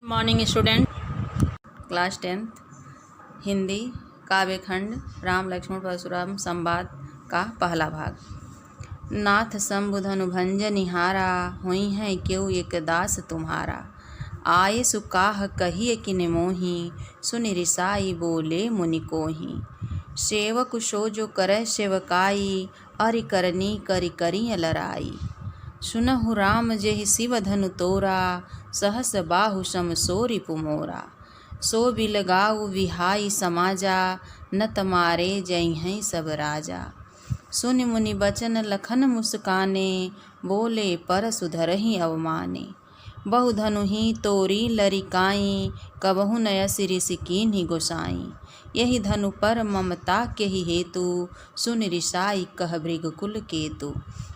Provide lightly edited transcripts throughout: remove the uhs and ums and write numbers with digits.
Morning student. Class 10th Hindi काव्य खंड राम लक्ष्मण परशुराम संवाद का पहला भाग। नाथ शंभुधनु भंज निहारा, हुई हैं क्यों एक दास तुम्हारा। आये सुकाह कहिए किन मोही, सुनि रिसाई बोले मुनि कोही। सेवक सो जो करे सेवकाई, अरि करनी करि करी लराई। सुनहु राम जेहि शिव धनु तोरा, सहस बाहु सम सो रिपु मोरा। सो बिलगाऊ विहाई समाजा, नत मारे जइहै सब राजा। सुनि मुनि बचन लखन मुस्काने, बोले परसु धरहि अवमाने। बहु धनु ही तोरी लरिकाई, कबहु नय सिरिसि कीन्हि गोसाई। यही धनु पर ममता के ही हेतु, सुनि रिसाई कह भृगकुल केतु।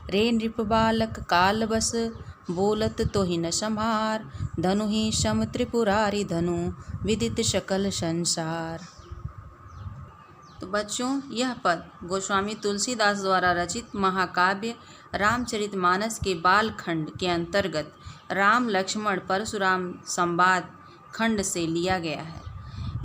रे नृप बालक काल बस, बोलत तो ही न संभार। धनु ही सम त्रिपुरारी धनु, विदित सकल संसार। तो बच्चों, यह पद गोस्वामी तुलसीदास द्वारा रचित महाकाव्य रामचरितमानस के बाल खंड के अंतर्गत राम लक्ष्मण परशुराम संवाद खंड से लिया गया है।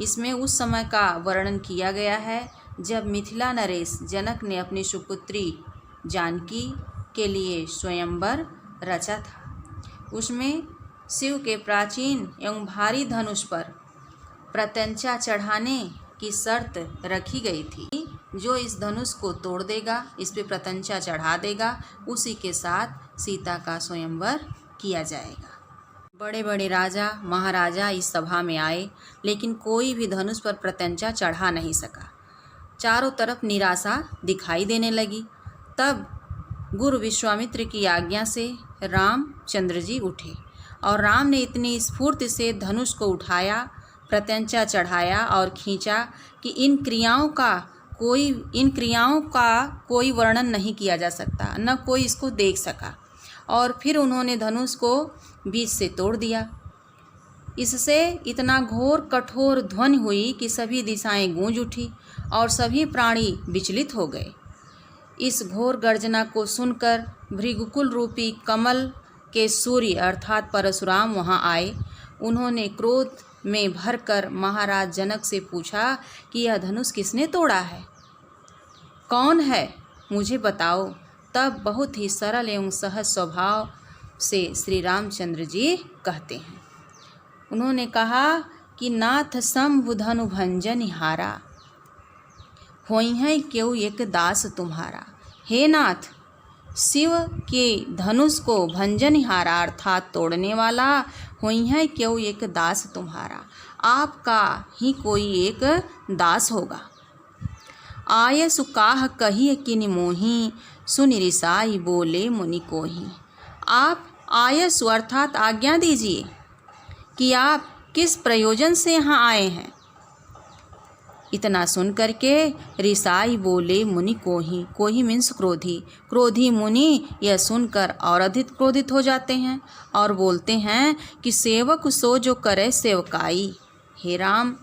इसमें उस समय का वर्णन किया गया है जब मिथिला नरेश जनक ने अपनी सुपुत्री जानकी के लिए स्वयंवर रचा था। उसमें शिव के प्राचीन एवं भारी धनुष पर प्रत्यंचा चढ़ाने की शर्त रखी गई थी। जो इस धनुष को तोड़ देगा, इस पे प्रत्यंचा चढ़ा देगा, उसी के साथ सीता का स्वयंवर किया जाएगा। बड़े बड़े राजा महाराजा इस सभा में आए, लेकिन कोई भी धनुष पर प्रत्यंचा चढ़ा नहीं सका। चारों तरफ निराशा दिखाई देने लगी। तब गुरु विश्वामित्र की आज्ञा से रामचंद्र जी उठे और राम ने इतनी स्फूर्ति से धनुष को उठाया, प्रत्यंचा चढ़ाया और खींचा कि इन क्रियाओं का कोई वर्णन नहीं किया जा सकता, न कोई इसको देख सका। और फिर उन्होंने धनुष को बीच से तोड़ दिया। इससे इतना घोर कठोर ध्वनि हुई कि सभी दिशाएं गूंज उठी और सभी प्राणी विचलित हो गए। इस घोर गर्जना को सुनकर भृगुकुल रूपी कमल के सूर्य अर्थात परशुराम वहां आए। उन्होंने क्रोध में भरकर महाराज जनक से पूछा कि यह धनुष किसने तोड़ा है, कौन है, मुझे बताओ। तब बहुत ही सरल एवं सहज स्वभाव से श्री रामचंद्र जी कहते हैं, उन्होंने कहा कि नाथ शंभु धनु भंजन हारा, होई है क्यों एक दास तुम्हारा। हे नाथ, शिव के धनुष को भंजनहारा अर्थात तोड़ने वाला, होई है क्यों एक दास तुम्हारा। आपका ही कोई एक दास होगा। आय सुकाह कहिए किनि मोही, सुनि रिसाई बोले मुनि कोही। आप आयसु अर्थात आज्ञा दीजिए कि आप किस प्रयोजन से यहाँ आए हैं। इतना सुन करके रिसाई बोले मुनि कोही, कोही मीन्स क्रोधी। क्रोधी मुनि यह सुनकर और अधिक क्रोधित हो जाते हैं और बोलते हैं कि सेवक सो जो करे सेवकाई। हे राम,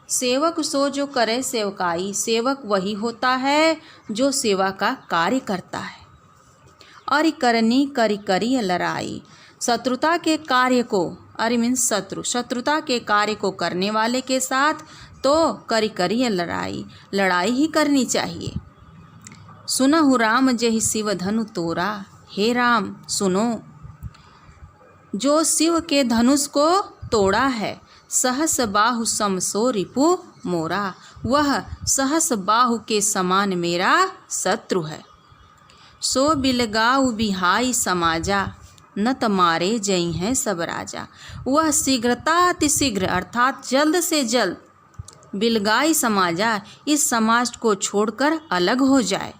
सेवक सो जो करे सेवकाई, सेवक वही होता है जो सेवा का कार्य करता है। अरि करनी करि करी लराई, शत्रुता के कार्य को, अरि मीन्स शत्रु, शत्रुता के कार्य को करने वाले के साथ तो करी करी लड़ाई, लड़ाई ही करनी चाहिए। सुनहु राम जेहि शिव धनु तोरा, हे राम सुनो, जो शिव के धनुष को तोड़ा है, सहस बाहु सम सो रिपु मोरा, वह सहस बाहु के समान मेरा शत्रु है। सो बिलगाऊ बिहाई समाजा, नत मारे जई हैं सब राजा। वह शीघ्रता अतिशीघ्र अर्थात जल्द से जल्द बिलगाई समाजा, इस समाज को छोड़कर अलग हो जाए।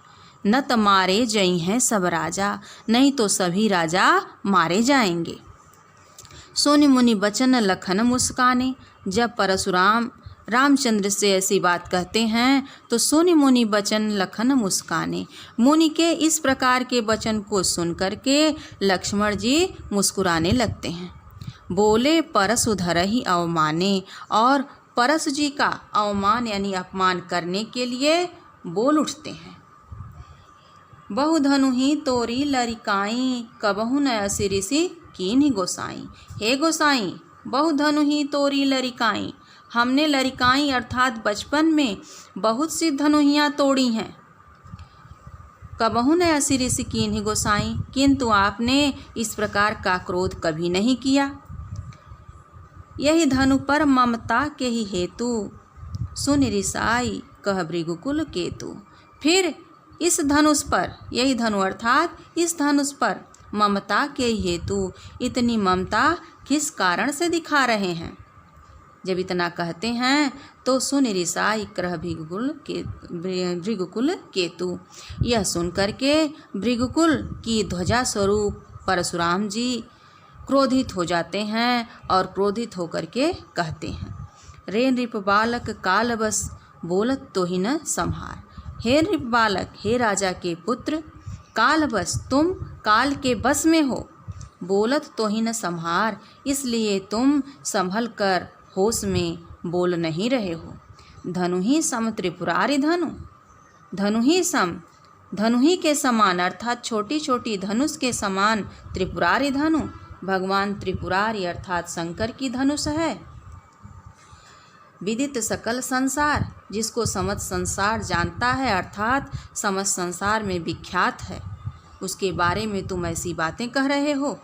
नत मारे जई हैं सब राजा, नहीं तो सभी राजा मारे जाएंगे। सोनि मुनि बचन लखन मुस्काने, जब परशुराम रामचंद्र से ऐसी बात कहते हैं तो सोनि मुनि बचन लखन मुस्काने। मुनि के इस प्रकार के वचन को सुन करके लक्ष्मण जी मुस्कुराने लगते हैं। बोले परसु धरहि अवमाने, और परशु जी का अवमान यानी अपमान करने के लिए बोल उठते हैं। बहु धनु ही तोरी लरिकाई, कबहु न सिरिसि कीन्हि गोसाई। हे गोसाई, बहु धनु ही तोरी लरिकाई, हमने लरिकाई अर्थात बचपन में बहुत सी धनुहियाँ तोड़ी हैं। कबहु न असी ऋषि कीन्ही गोसाई, किंतु आपने इस प्रकार का क्रोध कभी नहीं किया। यही धनु पर ममता के ही हेतु, सुन रिसाई कह भृगुकुल केतु। फिर इस धनुष पर, यही धनु अर्थात इस धनुष पर ममता के हेतु इतनी ममता किस कारण से दिखा रहे हैं? जब इतना कहते हैं तो सुन रिसाई कह भृगुकुल केतु। यह सुन करके भृगुकुल की ध्वजा स्वरूप परशुराम जी क्रोधित हो जाते हैं और क्रोधित होकर के कहते हैं, रे नृप बालक काल बस बोलत तो ही न संहार। हे नृप बालक, हे राजा के पुत्र, काल बस, तुम काल के बस में हो, बोलत तो ही न संहार, इसलिए तुम संभल कर होश में बोल नहीं रहे हो। धनु ही सम त्रिपुरारी धनु, धनु ही सम, धनु ही के समान अर्थात छोटी छोटी धनुष के समान त्रिपुरारी धनु, भगवान त्रिपुरारी अर्थात शंकर की धनुष है। विदित सकल संसार, जिसको समस्त संसार जानता है अर्थात समस्त संसार में विख्यात है, उसके बारे में तुम ऐसी बातें कह रहे हो।